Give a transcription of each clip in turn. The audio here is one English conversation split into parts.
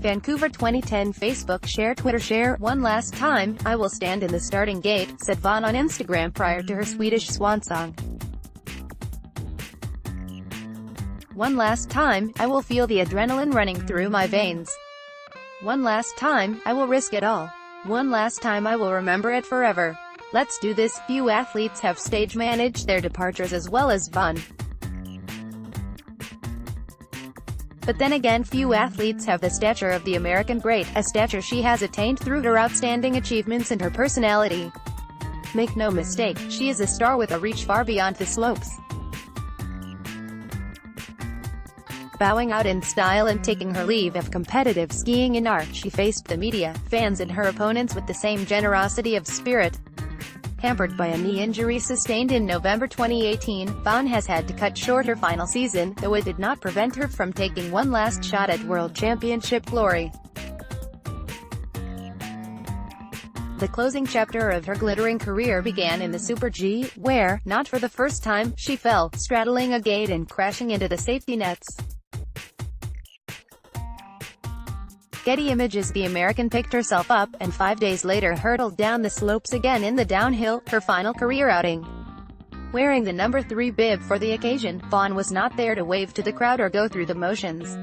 Vancouver 2010 Facebook share Twitter share, "One last time, I will stand in the starting gate," said Vonn on Instagram prior to her Swedish swan song. "One last time, I will feel the adrenaline running through my veins. One last time, I will risk it all. One last time, I will remember it forever. Let's do this." Few athletes have stage managed their departures as well as Vonn. But then again, few athletes have the stature of the American great, a stature she has attained through her outstanding achievements and her personality. Make no mistake, she is a star with a reach far beyond the slopes. Bowing out in style and taking her leave of competitive skiing in art, she faced the media, fans and her opponents with the same generosity of spirit. Hampered by a knee injury sustained in November 2018, Vonn has had to cut short her final season, though it did not prevent her from taking one last shot at World Championship glory. The closing chapter of her glittering career began in the Super G, where, not for the first time, she fell, straddling a gate and crashing into the safety nets. Getty Images: The American picked herself up, and 5 days later hurtled down the slopes again in the downhill, her final career outing. Wearing the number 3 bib for the occasion, Vonn was not there to wave to the crowd or go through the motions.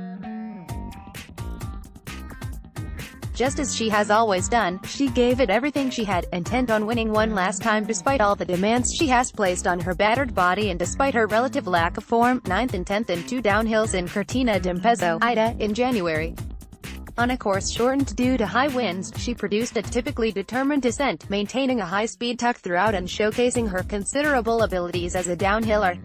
Just as she has always done, she gave it everything she had, intent on winning one last time despite all the demands she has placed on her battered body and despite her relative lack of form. 9th and 10th in 2 downhills in Cortina d'Ampezzo, Ida, in January. On a course shortened due to high winds, she produced a typically determined descent, maintaining a high-speed tuck throughout and showcasing her considerable abilities as a downhiller.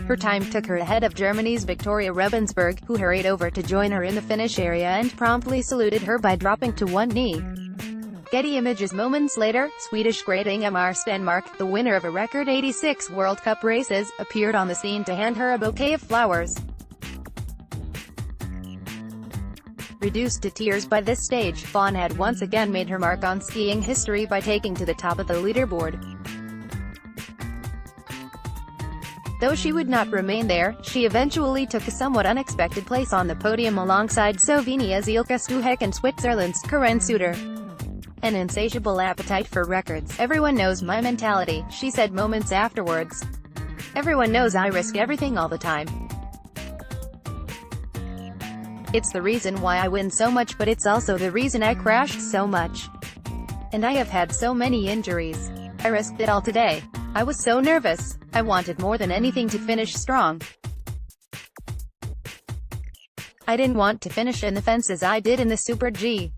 Her time took her ahead of Germany's Victoria Rebensberg, who hurried over to join her in the finish area and promptly saluted her by dropping to one knee. Getty Images: Moments later, Swedish great Ingemar Stenmark, the winner of a record 86 World Cup races, appeared on the scene to hand her a bouquet of flowers. Reduced to tears by this stage, Vonn had once again made her mark on skiing history by taking to the top of the leaderboard. Though she would not remain there, she eventually took a somewhat unexpected place on the podium alongside Slovenia's Ilka Stuhek and Switzerland's Karen Suter. An insatiable appetite for records. "Everyone knows my mentality," she said moments afterwards. "Everyone knows I risk everything all the time. It's the reason why I win so much, but it's also the reason I crashed so much. And I have had so many injuries. I risked it all today. I was so nervous. I wanted more than anything to finish strong. I didn't want to finish in the fence as I did in the Super G.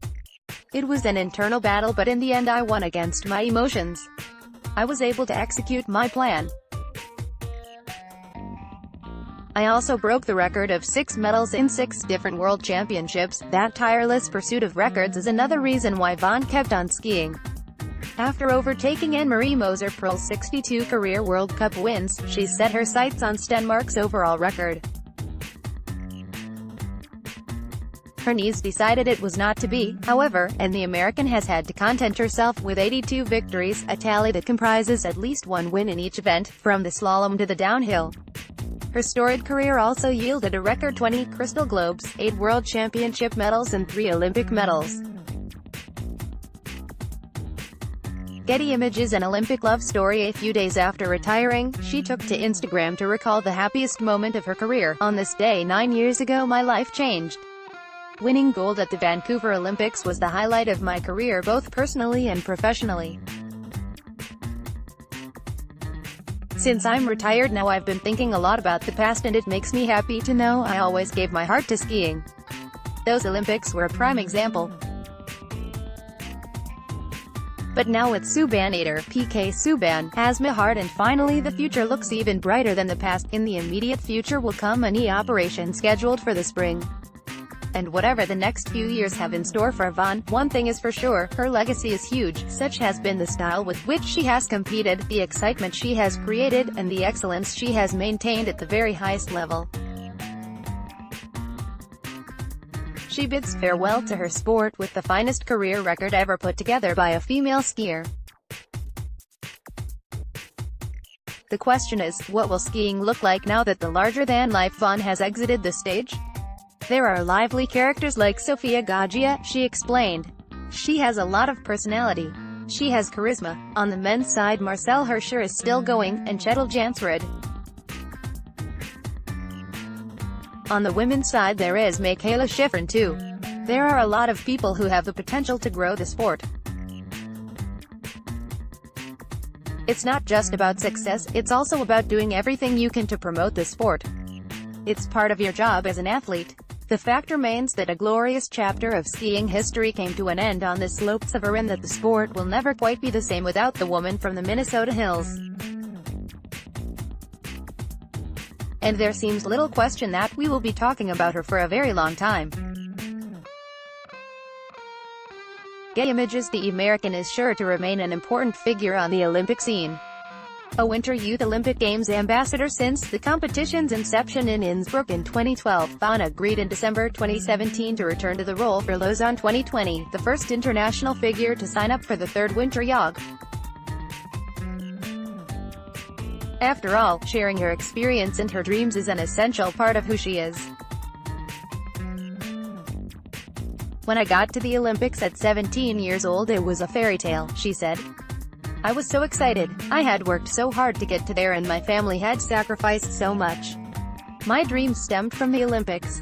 It was an internal battle, but in the end I won against my emotions. I was able to execute my plan. I also broke the record of 6 medals in 6 different world championships. That tireless pursuit of records is another reason why Vonn kept on skiing. After overtaking Anne-Marie Moser-Prell's 62 career World Cup wins, she set her sights on Stenmark's overall record. Her knees decided it was not to be, however, and the American has had to content herself with 82 victories, a tally that comprises at least 1 win in each event, from the slalom to the downhill. Her storied career also yielded a record 20 Crystal Globes, 8 World Championship medals and 3 Olympic medals. Getty Images: An Olympic love story. A few days after retiring, she took to Instagram to recall the happiest moment of her career. "On this day 9 years ago my life changed. Winning gold at the Vancouver Olympics was the highlight of my career, both personally and professionally. Since I'm retired now, I've been thinking a lot about the past, and it makes me happy to know I always gave my heart to skiing. Those Olympics were a prime example. But now it's Subban PK Subban has my heart, and finally the future looks even brighter than the past. In the immediate future will come a knee operation scheduled for the spring. And whatever the next few years have in store for Vonn, one thing is for sure, her legacy is huge. Such has been the style with which she has competed, the excitement she has created, and the excellence she has maintained at the very highest level. She bids farewell to her sport with the finest career record ever put together by a female skier. The question is, what will skiing look like now that the larger-than-life Vonn has exited the stage? There are lively characters like Sofia Gaggia, she explained. She has a lot of personality. She has charisma. On the men's side, Marcel Hirscher is still going, and Kjetil Jansrud. On the women's side there is Michaela Schifrin too. There are a lot of people who have the potential to grow the sport. It's not just about success, it's also about doing everything you can to promote the sport. It's part of your job as an athlete. The fact remains that a glorious chapter of skiing history came to an end on the slopes of Iran, that the sport will never quite be the same without the woman from the Minnesota hills. And there seems little question that we will be talking about her for a very long time. Gay images. The American is sure to remain an important figure on the Olympic scene. A Winter Youth Olympic Games ambassador since the competition's inception in Innsbruck in 2012, Vonn agreed in December 2017 to return to the role for Lausanne 2020, the first international figure to sign up for the third Winter Jog. After all, sharing her experience and her dreams is an essential part of who she is. When I got to the Olympics at 17 years old, it was a fairy tale, she said. I was so excited. I had worked so hard to get to there and my family had sacrificed so much. My dreams stemmed from the Olympics.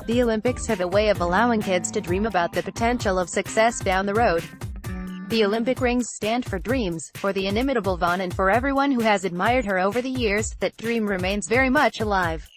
The Olympics have a way of allowing kids to dream about the potential of success down the road. The Olympic rings stand for dreams. For the inimitable Vonn and for everyone who has admired her over the years, that dream remains very much alive.